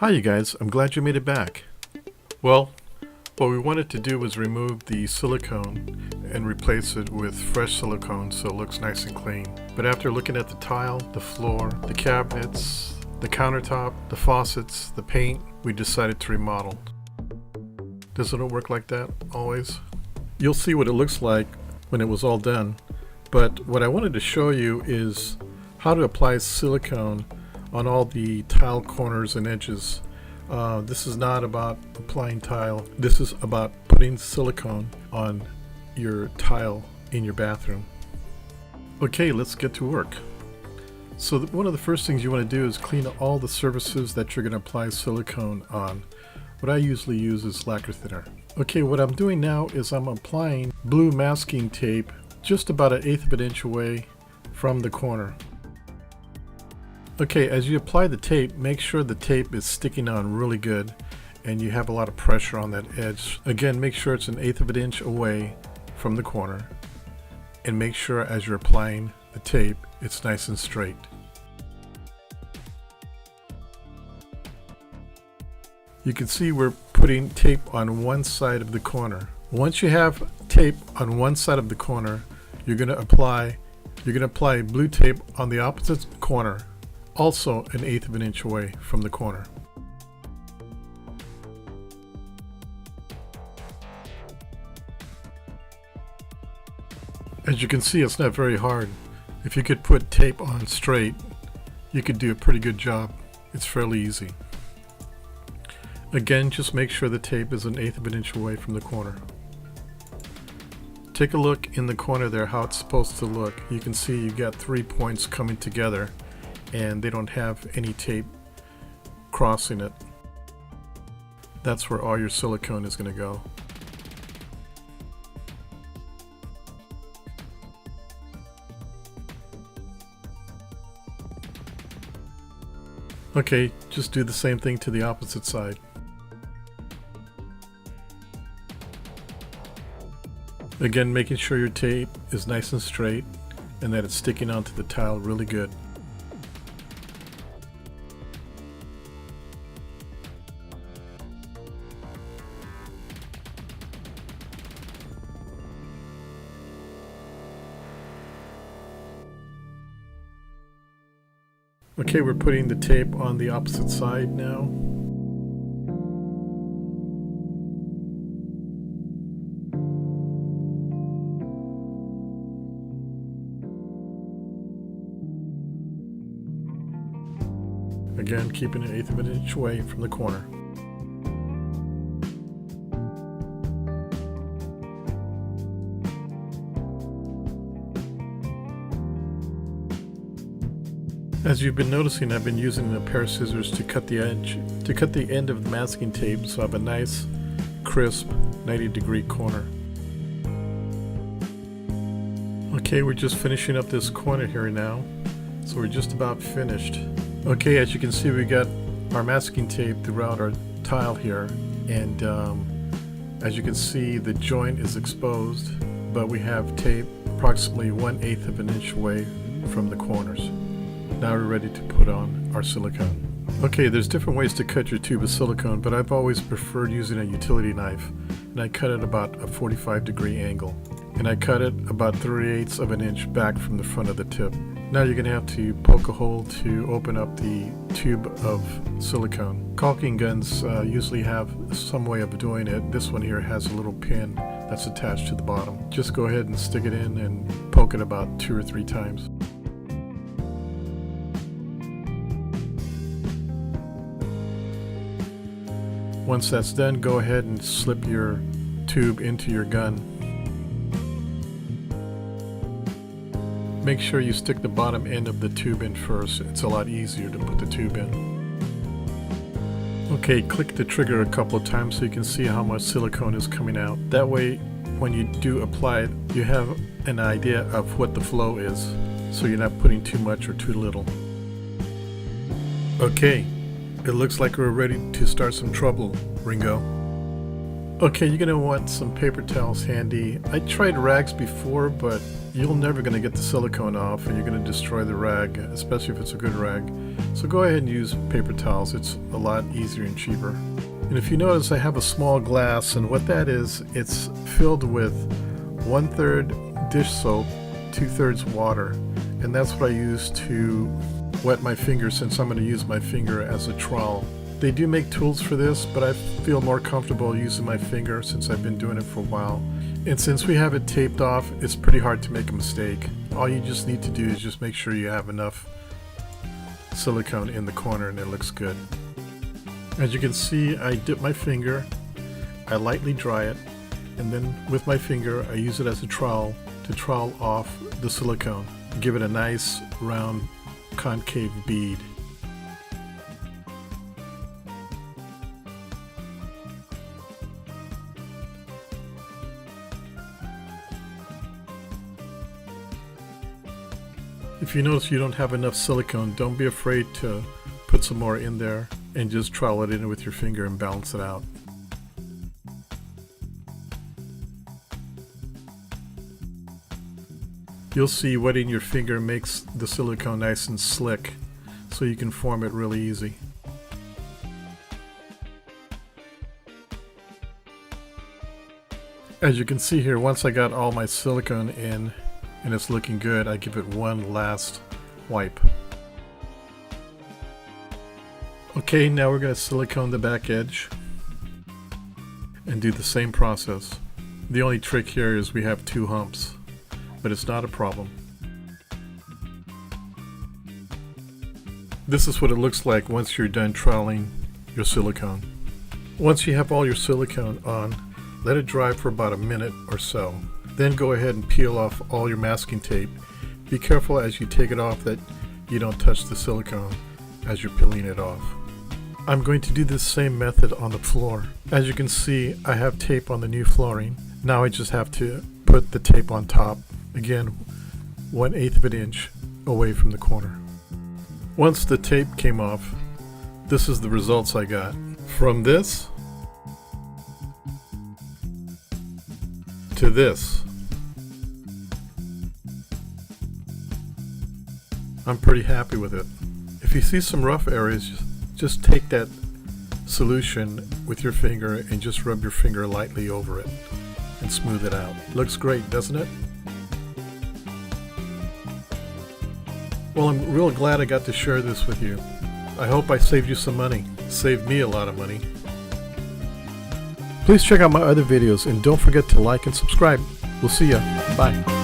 Hi you guys, I'm glad you made it back. Well, what we wanted to do was remove the silicone and replace it with fresh silicone so it looks nice and clean. But after looking at the tile, the floor, the cabinets, the countertop, the faucets, the paint, we decided to remodel. Doesn't it work like that always? You'll see what it looks like when it was all done. But what I wanted to show you is how to apply silicone on all the tile corners and edges. This is not about applying tile. This is about putting silicone on your tile in your bathroom. Okay, let's get to work. So one of the first things you want to do is clean all the surfaces that you're going to apply silicone on. What I usually use is lacquer thinner. Okay, what I'm doing now is I'm applying blue masking tape just about 1/8 of an inch away from the corner. Okay, as you apply the tape, make sure the tape is sticking on really good and you have a lot of pressure on that edge. Again, make sure it's 1/8 of an inch away from the corner, and make sure as you're applying the tape, it's nice and straight. You can see we're putting tape on one side of the corner. Once you have tape on one side of the corner, you're going to apply blue tape on the opposite corner, also 1/8 of an inch away from the corner. As you can see, it's not very hard. If you could put tape on straight, you could do a pretty good job. It's fairly easy. Again, just make sure the tape is 1/8 of an inch away from the corner. Take a look in the corner there how it's supposed to look. You can see you got 3 points coming together and they don't have any tape crossing it. That's where all your silicone is going to go. Okay, just do the same thing to the opposite side. Again, making sure your tape is nice and straight and that it's sticking onto the tile really good. Okay, we're putting the tape on the opposite side now. Again, keeping it 1/8 of an inch away from the corner. As you've been noticing, I've been using a pair of scissors to cut the end of the masking tape so I have a nice, crisp 90-degree corner. Okay, we're just finishing up this corner here now, so we're just about finished. Okay, as you can see, we got our masking tape throughout our tile here, and as you can see, the joint is exposed, but we have tape approximately 1/8 of an inch away from the corners. Now we're ready to put on our silicone. Okay, there's different ways to cut your tube of silicone, but I've always preferred using a utility knife, and I cut it about a 45-degree angle, and I cut it about 3/8 of an inch back from the front of the tip. Now you're going to have to poke a hole to open up the tube of silicone. Caulking guns usually have some way of doing it. This one here has a little pin that's attached to the bottom. Just go ahead and stick it in and poke it about 2 or 3 times. Once that's done, go ahead and slip your tube into your gun. Make sure you stick the bottom end of the tube in first. It's a lot easier to put the tube in. Okay, click the trigger a couple of times so you can see how much silicone is coming out. That way, when you do apply it, you have an idea of what the flow is, so you're not putting too much or too little. Okay, it looks like we're ready to start some trouble, Ringo. Okay, you're going to want some paper towels handy. I tried rags before, but you're never going to get the silicone off and you're going to destroy the rag, especially if it's a good rag. So go ahead and use paper towels. It's a lot easier and cheaper. And if you notice, I have a small glass, and what that is, it's filled with 1/3 dish soap, 2/3 water, and that's what I use to wet my finger, since I'm going to use my finger as a trowel. They do make tools for this, but I feel more comfortable using my finger since I've been doing it for a while. And since we have it taped off, it's pretty hard to make a mistake. All you just need to do is just make sure you have enough silicone in the corner and it looks good. As you can see, I dip my finger, I lightly dry it, and then with my finger I use it as a trowel to trowel off the silicone. Give it a nice round concave bead. If you notice you don't have enough silicone, don't be afraid to put some more in there and just trowel it in with your finger and balance it out. You'll see wetting your finger makes the silicone nice and slick, so you can form it really easy. As you can see here, once I got all my silicone in and it's looking good, I give it one last wipe. Okay, now we're going to silicone the back edge and do the same process. The only trick here is we have 2 humps, but it's not a problem. This is what it looks like once you're done troweling your silicone. Once you have all your silicone on, let it dry for about a minute or so. Then go ahead and peel off all your masking tape. Be careful as you take it off that you don't touch the silicone as you're peeling it off. I'm going to do this same method on the floor. As you can see, I have tape on the new flooring. Now I just have to put the tape on top. Again, 1/8 of an inch away from the corner. Once the tape came off, this is the results I got. From this to this. I'm pretty happy with it. If you see some rough areas, just take that solution with your finger and just rub your finger lightly over it and smooth it out. Looks great, doesn't it? Well, I'm real glad I got to share this with you. I hope I saved you some money. Saved me a lot of money. Please check out my other videos and don't forget to like and subscribe. We'll see ya. Bye.